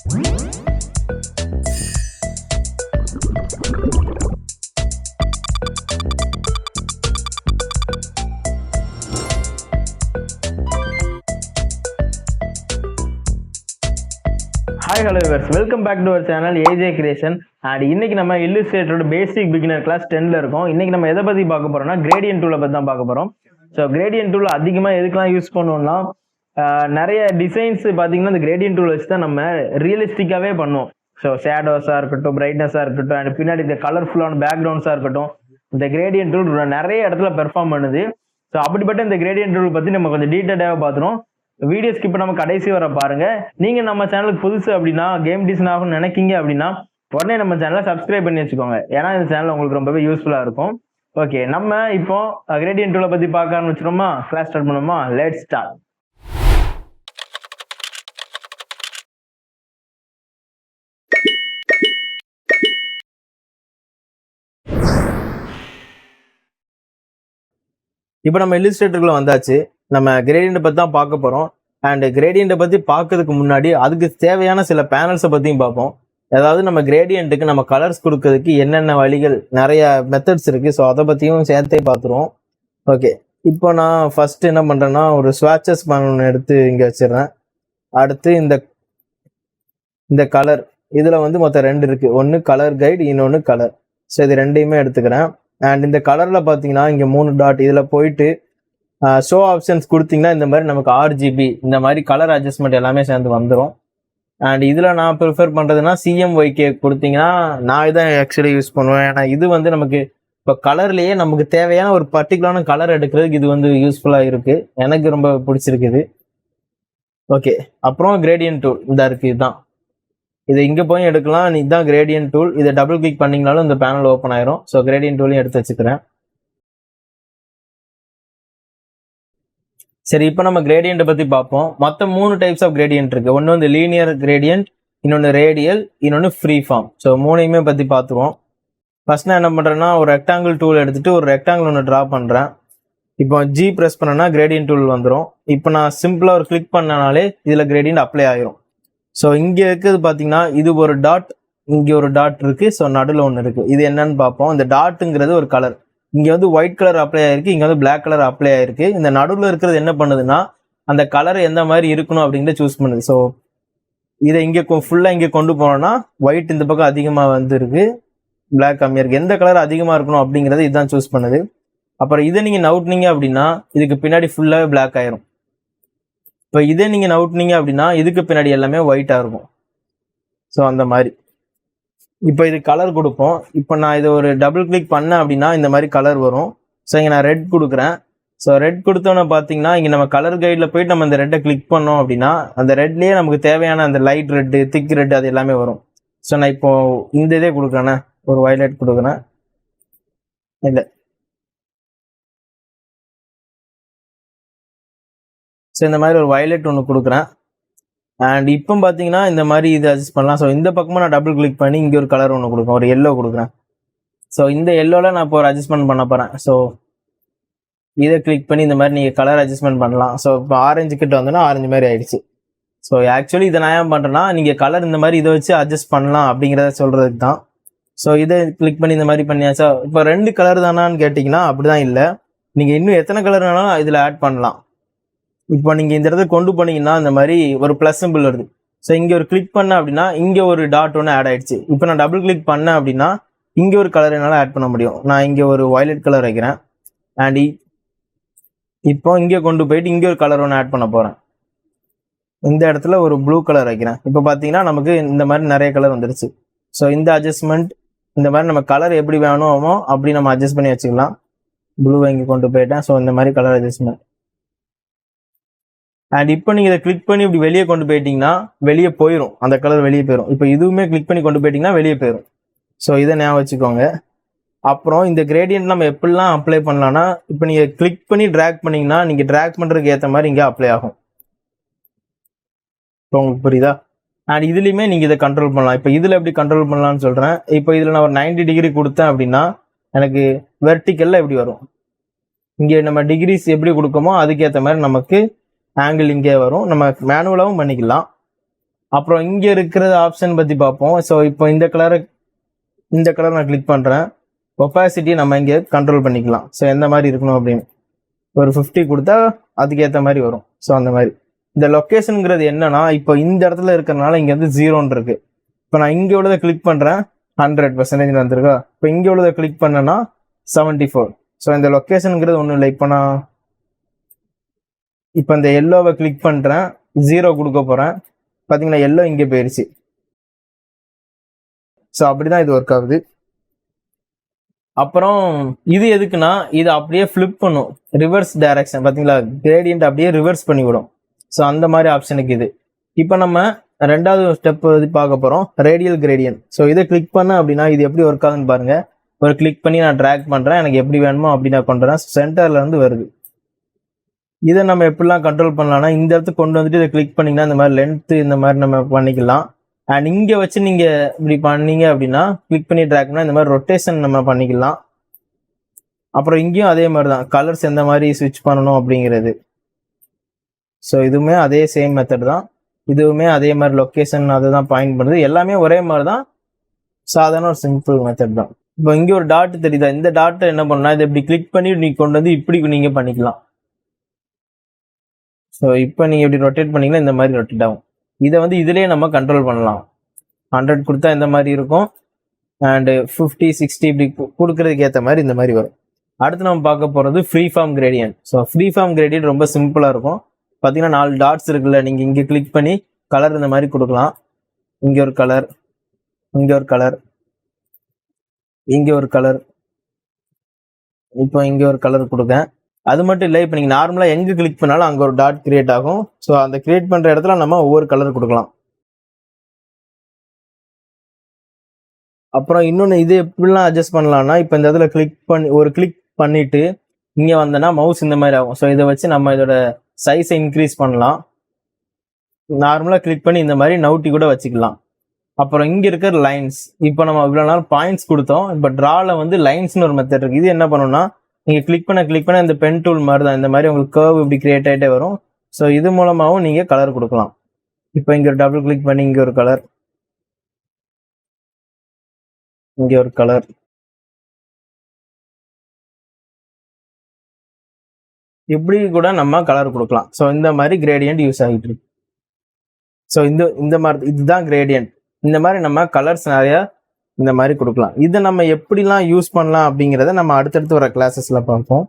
Hi hello viewers, welcome back to our channel AJ Creation. And இன்னைக்கு நம்ம Illustrator basic beginner class 10ல இருக்கோம். இன்னைக்கு நம்ம எதை பத்தி பார்க்க போறோம்னா gradient tool பத்தி தான் பார்க்க போறோம். ஸோ gradient tool அதிகமா எதுக்கெல்லாம் யூஸ் பண்ணுவோம்னா நிறைய டிசைன்ஸ் பார்த்தீங்கன்னா இந்த gradient tool வச்சு தான் நம்ம ரியலிஸ்டிக்காவே பண்ணுவோம். ஸோ ஷேடோஸா இருக்கட்டும், பிரைட்னஸா இருக்கட்டும், அண்ட் பின்னாடி இந்த கலர்ஃபுல்லான பேக்ரவுண்ட்ஸா இருக்கட்டும், இந்த gradient tool நிறைய இடத்துல பெர்ஃபார்ம் பண்ணுது. ஸோ அப்படிப்பட்ட இந்த gradient tool பத்தி நம்ம கொஞ்சம் டீட்டெயிலாக பார்த்துரும். வீடியோ ஸ்கிப் பண்ணாம கடைசி வர பாருங்க. நீங்க நம்ம சேனலுக்கு புதுசு அப்படின்னா, கேம் டிசைன் ஆகணும்னு நினைக்கிங்க அப்படின்னா உடனே நம்ம சேனலை சப்ஸ்கிரைப் பண்ணி வச்சுக்கோங்க. ஏன்னா இந்த சேனல் உங்களுக்கு ரொம்பவே யூஸ்ஃபுல்லா இருக்கும். ஓகே, நம்ம இப்போ கிரேடியன்ட் டூலை பத்தி பார்க்க ஆரம்பிச்சிரோமா? கிளாஸ் ஸ்டார்ட் பண்ணுமா? Let's start. இப்போ நம்ம இல்லுஸ்ட்ரேட்டருக்குள்ள வந்தாச்சு. நம்ம கிரேடியன்ட் பத்தி தான் பார்க்க போறோம். அண்ட் கிரேடியன்ட்டை பத்தி பார்க்கறதுக்கு முன்னாடி அதுக்கு தேவையான சில பேனல்ஸை பத்தியும் பார்ப்போம். அதாவது நம்ம கிரேடியன்ட்டுக்கு நம்ம கலர்ஸ் கொடுக்கறதுக்கு என்னென்ன வழிகள், நிறைய மெத்தட்ஸ் இருக்கு. ஸோ அதை பத்தியும் சேர்த்தே பார்த்துருவோம். ஓகே, இப்போ நான் ஃபர்ஸ்ட் என்ன பண்றேன்னா, ஒரு ஸ்வாட்சஸ் பேனல் எடுத்து இங்க வச்சிடறேன். அடுத்து இந்த கலர், இதுல வந்து மொத்தம் 2 இருக்கு. ஒன்று கலர் கைடு, இன்னொன்று கலர். ஸோ இது ரெண்டையுமே எடுத்துக்கிறேன். அண்ட் இந்த கலர்ல பாத்தீங்கன்னா இங்க 3 டாட், இதுல போயிட்டு ஷோ ஆப்ஷன்ஸ் கொடுத்தீங்கன்னா இந்த மாதிரி நமக்கு RGB இந்த மாதிரி கலர் அட்ஜஸ்ட்மெண்ட் எல்லாமே சேர்ந்து வந்துடும். அண்ட் இதில் நான் ப்ரிஃபர் பண்ணுறதுன்னா CMYK கொடுத்தீங்கன்னா நான் இதான் ஆக்சுவலி யூஸ் பண்ணுவேன். ஏன்னா இது வந்து நமக்கு இப்போ கலர்லேயே நமக்கு தேவையான ஒரு பர்டிகுலரான கலர் எடுக்கிறதுக்கு இது வந்து யூஸ்ஃபுல்லாக இருக்குது. எனக்கு ரொம்ப பிடிச்சிருக்குது. ஓகே, அப்புறம் கிரேடியன்ட் டூல் இந்த இருக்குது. இதுதான், இதை இங்கே போய் எடுக்கலாம். இதுதான் கிரேடியன்ட் டூல். இதை டபுள் கிளிக் பண்ணிங்கனாலும் இந்த பேனல் ஓப்பன் ஆயிரும். ஸோ கிரேடியன்ட் டூலையும் எடுத்து வச்சுக்கிறேன். சரி, இப்போ நம்ம கிரேடியன்ட்டை பற்றி பார்ப்போம். மொத்தம் 3 டைப்ஸ் ஆஃப் கிரேடியன்ட் இருக்கு. ஒன்று வந்து லீனியர் கிரேடியன்ட், இன்னொன்று ரேடியல், இன்னொன்று ஃப்ரீ ஃபார்ம். ஸோ 3யுமே பற்றி பார்த்துருவோம். ஃபர்ஸ்ட் நான் என்ன பண்ணுறேன்னா, ஒரு ரெக்டாங்கிள் டூல் எடுத்துட்டு ஒரு ரெக்டாங்கிள் ஒன்று ட்ரா பண்ணுறேன். இப்போ G ப்ரெஸ் பண்ணனா கிரேடியன்ட் டூல் வந்துடும். இப்போ நான் சிம்பிளாக ஒரு கிளிக் பண்ணனாலே இதில் கிரேடியன்ட் அப்ளை ஆகிரும். ஸோ இங்கே இருக்கிறது பார்த்தீங்கன்னா இது ஒரு டாட், இங்கே ஒரு டாட் இருக்குது. ஸோ நடுவில் ஒன்று இருக்குது. இது என்னன்னு பார்ப்போம். இந்த டாட்டுங்கிறது ஒரு கலர். இங்கே வந்து ஒயிட் கலர் அப்ளை ஆயிருக்கு, இங்கே வந்து பிளாக் கலர் அப்ளை ஆயிருக்கு. இந்த நடுவில் இருக்கிறது என்ன பண்ணுதுன்னா, அந்த கலர் எந்த மாதிரி இருக்கணும் அப்படிங்கிறத சூஸ் பண்ணுது. ஸோ இதை இங்கே ஃபுல்லாக இங்கே கொண்டு போனோம்னா ஒயிட் இந்த பக்கம் அதிகமாக வந்துருக்கு, பிளாக் கம்மியாக இருக்குது. எந்த கலர் அதிகமாக இருக்கணும் அப்படிங்கிறத இதுதான் சூஸ் பண்ணுது. அப்புறம் இதை நீங்கள் நவுட்னீங்க அப்படின்னா இதுக்கு பின்னாடி ஃபுல்லாகவே பிளாக் ஆயிரும். இப்போ இதை நீங்கள் நவுட்னீங்க அப்படின்னா இதுக்கு பின்னாடி எல்லாமே ஒயிட்டாக இருக்கும். ஸோ அந்த மாதிரி இப்போ இது கலர் கொடுப்போம். இப்போ நான் இதை ஒரு டபுள் கிளிக் பண்ணேன் அப்படின்னா இந்த மாதிரி கலர் வரும். ஸோ இங்கே நான் ரெட் கொடுக்குறேன். ஸோ ரெட் கொடுத்தோன்னே பார்த்தீங்கன்னா இங்கே நம்ம கலர் கைடில் போயிட்டு நம்ம இந்த ரெட்டை கிளிக் பண்ணோம் அப்படின்னா அந்த ரெட்லேயே நமக்கு தேவையான அந்த லைட் ரெட்டு, திக் ரெட் அது எல்லாமே வரும். ஸோ நான் இப்போ இந்த இதே கொடுக்குறேன்னா ஒரு வயலட் கொடுக்குறேன். இல்லை, ஸோ இந்த மாதிரி ஒரு வயலட் ஒன்று கொடுக்குறேன். அண்ட் இப்போ பார்த்தீங்கன்னா இந்த மாதிரி இது அட்ஜஸ்ட் பண்ணலாம். ஸோ இந்த பக்கமாக நான் டபுள் கிளிக் பண்ணி இங்கே ஒரு கலர் ஒன்று கொடுக்குறேன், ஒரு எல்லோ கொடுக்குறேன். ஸோ இந்த எல்லோவில் நான் இப்போ ஒரு அட்ஜஸ்ட்மெண்ட் பண்ண போகிறேன். ஸோ இதை கிளிக் பண்ணி இந்த மாதிரி நீங்கள் கலர் அட்ஜஸ்ட்மெண்ட் பண்ணலாம். ஸோ இப்போ ஆரஞ்சு கிட்ட வந்தோன்னா ஆரஞ்சு மாதிரி ஆயிடுச்சு. ஸோ ஆக்சுவலி இதை நான் ஏன் பண்ணுறேன்னா, நீங்கள் கலர் இந்த மாதிரி இதை வச்சு அட்ஜஸ்ட் பண்ணலாம் அப்படிங்கிறத சொல்கிறதுக்கு தான். ஸோ இதை கிளிக் பண்ணி இந்த மாதிரி பண்ணியாச்சா. இப்போ 2 கலர் தானான்னு கேட்டிங்கன்னா அப்படிதான் இல்லை. நீங்கள் இன்னும் எத்தனை கலர் வேணாலும் இதில் ஆட் பண்ணலாம். இப்போ நீங்கள் இந்த இடத்துல கொண்டு போனீங்கன்னா இந்த மாதிரி ஒரு ப்ளஸ் சிம்பிள் வருது. ஸோ இங்கே ஒரு கிளிக் பண்ண அப்படின்னா இங்கே ஒரு டாட் ஒன்று ஆட் ஆயிடுச்சு. இப்போ நான் டபுள் கிளிக் பண்ணேன் அப்படின்னா இங்கே ஒரு கலர் என்னால் ஆட் பண்ண முடியும். நான் இங்கே ஒரு வயலட் கலர் வைக்கிறேன். அண்ட் இப்போ இங்கே கொண்டு போயிட்டு இங்கே ஒரு கலர் ஒன்று ஆட் பண்ண போகிறேன். இந்த இடத்துல ஒரு ப்ளூ கலர் வைக்கிறேன். இப்போ பார்த்தீங்கன்னா நமக்கு இந்த மாதிரி நிறைய கலர் வந்துடுச்சு. ஸோ இந்த அட்ஜஸ்ட்மெண்ட் இந்த மாதிரி நம்ம கலர் எப்படி வேணுமோ அப்படி நம்ம அட்ஜஸ்ட் பண்ணி வச்சுக்கலாம். ப்ளூவை இங்கே கொண்டு போயிட்டேன். ஸோ இந்த மாதிரி கலர் அட்ஜஸ்ட்மெண்ட். அண்ட் இப்போ நீங்கள் இதை கிளிக் பண்ணி இப்படி வெளியே கொண்டு போயிட்டீங்கன்னா வெளியே போயிடும், அந்த கலர் வெளியே போயிடும். இப்போ இதுவுமே கிளிக் பண்ணி கொண்டு போயிட்டீங்கன்னா வெளியே போயிடும். ஸோ இதை ஞாபகம் வச்சுக்கோங்க. அப்புறம் இந்த கிரேடியன்ட் நம்ம எப்படிலாம் அப்ளை பண்ணலாம்னா, இப்போ நீங்கள் கிளிக் பண்ணி ட்ராக் பண்ணிங்கன்னா நீங்கள் ட்ராக் பண்ணுறதுக்கு ஏற்ற மாதிரி இங்கே அப்ளை ஆகும். இப்போ உங்களுக்கு புரியுதா? அண்ட் இதுலேயுமே நீங்கள் இதை கண்ட்ரோல் பண்ணலாம். இப்போ இதில் எப்படி கண்ட்ரோல் பண்ணலாம்னு சொல்கிறேன். இப்போ இதில் நான் ஒரு 90 டிகிரி கொடுத்தேன் அப்படின்னா எனக்கு வெர்டிக்கலில் எப்படி வரும், இங்கே நம்ம டிகிரிஸ் எப்படி கொடுக்கமோ அதுக்கேற்ற மாதிரி நமக்கு ஆங்கிள் இங்கே வரும். நம்ம மேனுவலாகவும் பண்ணிக்கலாம். அப்புறம் இங்க இருக்கிற ஆப்ஷன் பத்தி பார்ப்போம். ஸோ இப்போ இந்த கலர் நான் கிளிக் பண்றேன். ஒப்பாசிட்டி நம்ம இங்க கண்ட்ரோல் பண்ணிக்கலாம். ஸோ எந்த மாதிரி இருக்கணும் அப்படின்னு ஒரு 50 கொடுத்தா அதுக்கேற்ற மாதிரி வரும். ஸோ அந்த மாதிரி இந்த லொக்கேஷனுங்கிறது என்னன்னா, இப்போ இந்த இடத்துல இருக்கிறதுனால இங்க வந்து 0 இருக்கு. இப்போ நான் இங்க உள்ளதை கிளிக் பண்றேன், 100% வந்திருக்கா. இப்போ இங்க உள்ளதை கிளிக் பண்ணேன்னா 74. ஸோ இந்த லொக்கேஷனுங்கிறது ஒன்றும் இல்லை. இப்போ இந்த எல்லோவை கிளிக் பண்றேன், 0 கொடுக்க போறேன். பாத்தீங்கன்னா எல்லோ இங்கே போயிருச்சு. ஸோ அப்படிதான் இது ஒர்க் ஆகுது. அப்புறம் இது எதுக்குன்னா, இது அப்படியே ஃபிளிப் பண்ணும், ரிவர்ஸ் டைரக்ஷன். பாத்தீங்களா, கிரேடியன்ட் அப்படியே ரிவர்ஸ் பண்ணி விடும். ஸோ அந்த மாதிரி ஆப்ஷனுக்கு இது. இப்போ நம்ம ரெண்டாவது ஸ்டெப் பார்க்க போறோம், ரேடியல் கிரேடியன்ட். ஸோ இதை கிளிக் பண்ண அப்படின்னா இது எப்படி ஒர்க் ஆகுதுன்னு பாருங்க. ஒரு கிளிக் பண்ணி நான் ட்ராக் பண்றேன், எனக்கு எப்படி வேணுமோ அப்படி நான் பண்றேன். சென்டர்ல இருந்து வருது. இதை நம்ம எப்படிலாம் கண்ட்ரோல் பண்ணலாம்னா, இந்த இடத்துக்கு கொண்டு வந்துட்டு இதை கிளிக் பண்ணீங்கன்னா இந்த மாதிரி லென்த் இந்த மாதிரி நம்ம பண்ணிக்கலாம். அண்ட் இங்க வச்சு நீங்க இப்படி பண்ணீங்க அப்படின்னா, கிளிக் பண்ணி ட்ராக் பண்ணா இந்த மாதிரி ரொட்டேஷன் நம்ம பண்ணிக்கலாம். அப்புறம் இங்கேயும் அதே மாதிரி தான், கலர்ஸ் எந்த மாதிரி ஸ்விட்ச் பண்ணணும் அப்படிங்கிறது. ஸோ இதுவுமே அதே சேம் மெத்தட் தான். இதுவுமே அதே மாதிரி லொக்கேஷன் அதை தான் பாயிண்ட் பண்ணுது. எல்லாமே ஒரே மாதிரி தான், சாதாரண ஒரு சிம்பிள் மெத்தட் தான். இப்போ இங்கே ஒரு டாட் தெரியுதா, இந்த டாட்டை என்ன பண்ணா, இதை இப்படி கிளிக் பண்ணி நீ கொண்டு வந்து இப்படி நீங்க பண்ணிக்கலாம். ஸோ இப்போ நீங்கள் இப்படி ரொட்டேட் பண்ணிங்கன்னா இந்த மாதிரி ரொட்டேட் ஆகும். இதை வந்து இதுலேயே நம்ம கண்ட்ரோல் பண்ணலாம். 100 கொடுத்தா இந்த மாதிரி இருக்கும், அண்டு 50 60 இப்படி கொடுக்கறதுக்கு ஏற்ற மாதிரி இந்த மாதிரி வரும். அடுத்து நம்ம பார்க்க போகிறது free form gradient. So free form gradient ரொம்ப சிம்பிளாக இருக்கும். பார்த்தீங்கன்னா 4 டாட்ஸ் இருக்குல்ல, நீங்கள் இங்கே கிளிக் பண்ணி கலர் இந்த மாதிரி கொடுக்கலாம். இங்கே ஒரு கலர், இங்கே ஒரு கலர், இங்கே ஒரு கலர், இப்போ இங்கே ஒரு கலர் கொடுங்க. அது மட்டும் இல்லை, இப்போ நீங்கள் நார்மலாக எங்கே கிளிக் பண்ணாலும் அங்கே ஒரு டாட் கிரியேட் ஆகும். ஸோ அந்த கிரியேட் பண்ணுற இடத்துல நம்ம ஒவ்வொரு கலர் கொடுக்கலாம். அப்புறம் இன்னொன்று, இது எப்படிலாம் அட்ஜஸ்ட் பண்ணலாம்னா, இப்போ இந்த இடத்துல ஒரு கிளிக் பண்ணிட்டு இங்கே வந்தோன்னா மவுஸ் இந்த மாதிரி ஆகும். ஸோ இதை வச்சு நம்ம இதோட சைஸை இன்க்ரீஸ் பண்ணலாம். நார்மலாக கிளிக் பண்ணி இந்த மாதிரி நவுட்டி கூட வச்சுக்கலாம். அப்புறம் இங்கே இருக்கிற லைன்ஸ், இப்போ நம்ம இவ்வளோ நாள் பாயிண்ட்ஸ் கொடுத்தோம், இப்போ ட்ரால வந்து லைன்ஸ்னு ஒரு மெத்தட் இருக்குது. இது என்ன பண்ணணும்னா, நீங்கள் கிளிக் பண்ண இந்த பென் டூல் மாதிரி தான், இந்த மாதிரி உங்களுக்கு கர்வ் இப்படி கிரியேட் ஆகிட்டே வரும். ஸோ இது மூலமாகவும் நீங்கள் கலர் கொடுக்கலாம். இப்போ இங்கே ஒரு டபுள் கிளிக் பண்ணி இங்கே ஒரு கலர், இங்கே ஒரு கலர், இப்படி கூட நம்ம கலர் கொடுக்கலாம். ஸோ இந்த மாதிரி கிரேடியன்ட் யூஸ் ஆகிட்டு இருக்கு. ஸோ இந்த மாதிரி இதுதான் கிரேடியன்ட். இந்த மாதிரி நம்ம கலர்ஸ் நிறைய இந்த மாதிரி கொடுக்கலாம். இதை நம்ம எப்படிலாம் யூஸ் பண்ணலாம் அப்படிங்கிறத நம்ம அடுத்தடுத்து வர கிளாஸஸ்ல பார்ப்போம்.